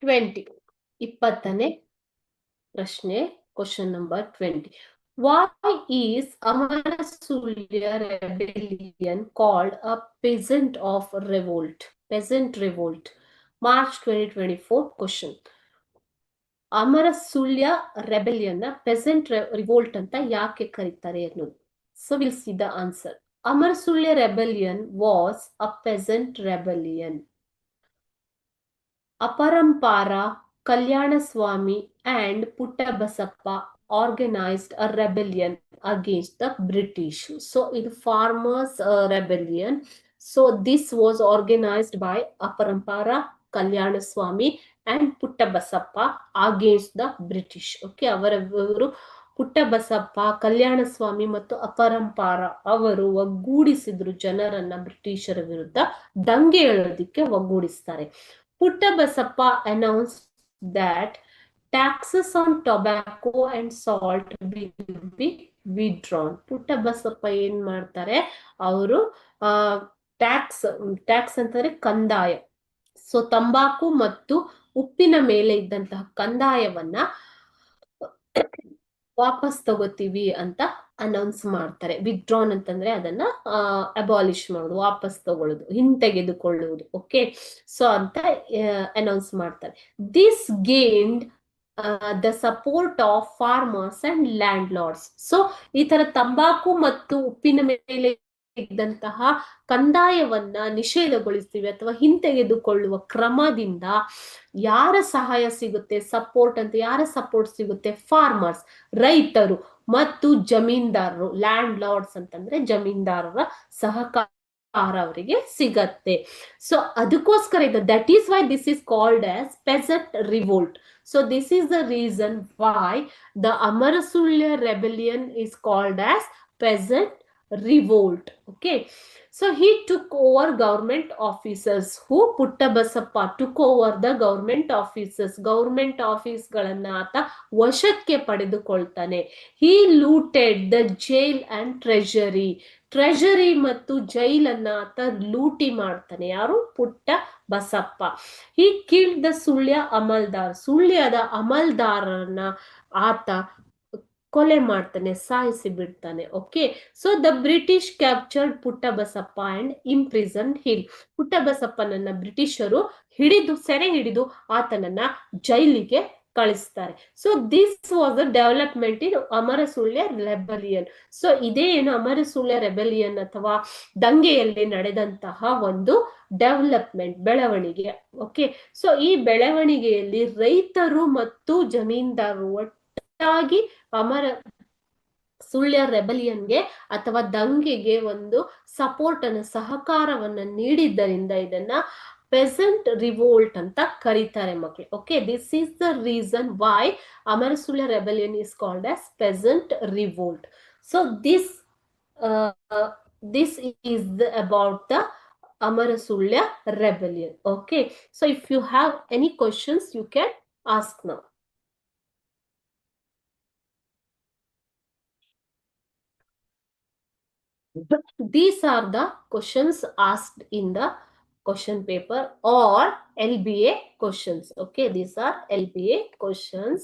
20. 20ನೇ ಪ್ರಶ್ನೆ, question number 20. Why is Amarasulia rebellion called a peasant of revolt? Peasant revolt. March 2024 question. Amarasulya rebellion peasant revolt ಅಂತ ಯಾಕೆ ಕರೀತಾರೆ ಅನ್ನೋದು. So will see the answer. Amarasulya rebellion was a peasant rebellion. Aparampara, Kalyanaswamy and Puttabasappa organized a rebellion against the British. So in farmers rebellion. So this was organized by Aparampara, Kalyanaswamy and Puttabasappa against the British. Okay, ಅವರವರು ಪುಟ್ಟಬಸಪ್ಪ, ಕಲ್ಯಾಣಸ್ವಾಮಿ ಮತ್ತು ಅಪರಂಪಾರ ಅವರು ಒಗ್ಗೂಡಿಸಿದ್ರು ಜನರನ್ನ ಬ್ರಿಟಿಷರ ವಿರುದ್ಧ ದಂಗೆ ಏಳೋದಿಕ್ಕೆ ಒಗ್ಗೂಡಿಸ್ತಾರೆ. Puttabasappa announced that taxes on tobacco and salt will be withdrawn. Puttabasappa ಏನ್ ಮಾಡ್ತಾರೆ, ಅವರು ಟ್ಯಾಕ್ಸ್ ಅಂತಂದ್ರೆ ಕಂದಾಯ. ಸೊ ತಂಬಾಕು ಮತ್ತು ಉಪ್ಪಿನ ಮೇಲೆ ಇದ್ದಂತಹ ಕಂದಾಯವನ್ನ ವಾಪಸ್ ತಗೋತೀವಿ ಅಂತ ಅನೌನ್ಸ್ ಮಾಡ್ತಾರೆ. ವಿತ್ಡ್ರಾನ್ ಅಂತಂದ್ರೆ ಅದನ್ನ ಅಬಾಲಿಷ್ ಮಾಡೋದು, ವಾಪಸ್ ತಗೊಳ್ಳೋದು, ಹಿಂತೆಗೆದುಕೊಳ್ಳುವುದು. ಓಕೆ, ಸೊ ಅಂತ ಅನೌನ್ಸ್ ಮಾಡ್ತಾರೆ. This gained the support of farmers and landlords. So ಈ ತರ ತಂಬಾಕು ಮತ್ತು ಉಪ್ಪಿನ ಮೇಲೆ ಇದ್ದಂತಹ ಕಂದಾಯವನ್ನ ನಿಷೇಧಗೊಳಿಸ್ತೀವಿ ಅಥವಾ ಹಿಂತೆಗೆದುಕೊಳ್ಳುವ ಕ್ರಮದಿಂದ ಯಾರ ಸಹಾಯ ಸಿಗುತ್ತೆ, ಸಪೋರ್ಟ್ ಅಂತ ಯಾರ ಸಪೋರ್ಟ್ ಸಿಗುತ್ತೆ? ಫಾರ್ಮರ್ಸ್, ರೈತರು ಮತ್ತು ಜಮೀನ್ದಾರರು. ಲ್ಯಾಂಡ್ ಲಾರ್ಡ್ಸ್ ಅಂತಂದ್ರೆ ಜಮೀನ್ದಾರರ ಸಹಕಾರ ಅವರಿಗೆ ಸಿಗತ್ತೆ. ಸೊ ಅದಕ್ಕೋಸ್ಕರ ಇದು, that is why this is called as peasant revolt. So this is the reason why the Amarasulya rebellion is called as peasant revolt. Okay, so he took over government offices. Who? Puttabasappa took over the government offices. Government office ಗಳನ್ನ ಆತ ವಶಕ್ಕೆ ಪಡೆದುಕೊಳ್ತಾನೆ. He looted the jail and treasury. Treasury ಮತ್ತು ಜೈಲನ್ನ ಆತ ಲೂಟಿ ಮಾಡ್ತಾನೆ. ಯಾರು? Puttabasappa. He killed the Sullia ಅಮಲ್ದಾರ್. ಸುಳ್ಯದ ಅಮಲ್ದಾರನ್ನ ಆತ ಕೊಲೆ ಮಾಡ್ತಾನೆ, ಸಾಯಿಸಿ ಬಿಡ್ತಾನೆ. Okay, so the British captured Puttabasappa and imprisoned him. ಪುಟ್ಟಬಸಪ್ಪನನ್ನ ಬ್ರಿಟಿಷರು ಸೆರೆ ಹಿಡಿದು ಆತನನ್ನ ಜೈಲಿಗೆ ಕಳಿಸ್ತಾರೆ. So this was the development in Amarasulya rebellion. So ಇದೇ ಏನು ಅಮರಸುಳ್ಯ ರೆಬೆಲಿಯನ್ ಅಥವಾ ದಂಗೆಯಲ್ಲಿ ನಡೆದಂತಹ ಒಂದು ಡೆವಲಪ್ಮೆಂಟ್, ಬೆಳವಣಿಗೆ. ಓಕೆ, ಸೊ ಈ ಬೆಳವಣಿಗೆಯಲ್ಲಿ ರೈತರು ಮತ್ತು ಜಮೀನ್ದಾರರು ಒಟ್ಟಾಗಿ ಅಮರ ಸುಳ್ಯ ರೆಬೆಲಿಯನ್ಗೆ ಅಥವಾ ದಂಗೆಗೆ ಒಂದು ಸಪೋರ್ಟ್ ಅನ್ನ, ಸಹಕಾರವನ್ನ ನೀಡಿದ್ದರಿಂದ ಇದನ್ನ ಪೆಸೆಂಟ್ ರಿವೋಲ್ಟ್ ಅಂತ ಕರೀತಾರೆ ಮಕ್ಕಳು. Okay, this is the reason why Amarasulya rebellion is called as peasant revolt. So this is about the Amarasulia rebellion. Okay, so if you have any questions you can ask now. These are the questions asked in the question paper or LBA questions. Okay, these are LBA questions.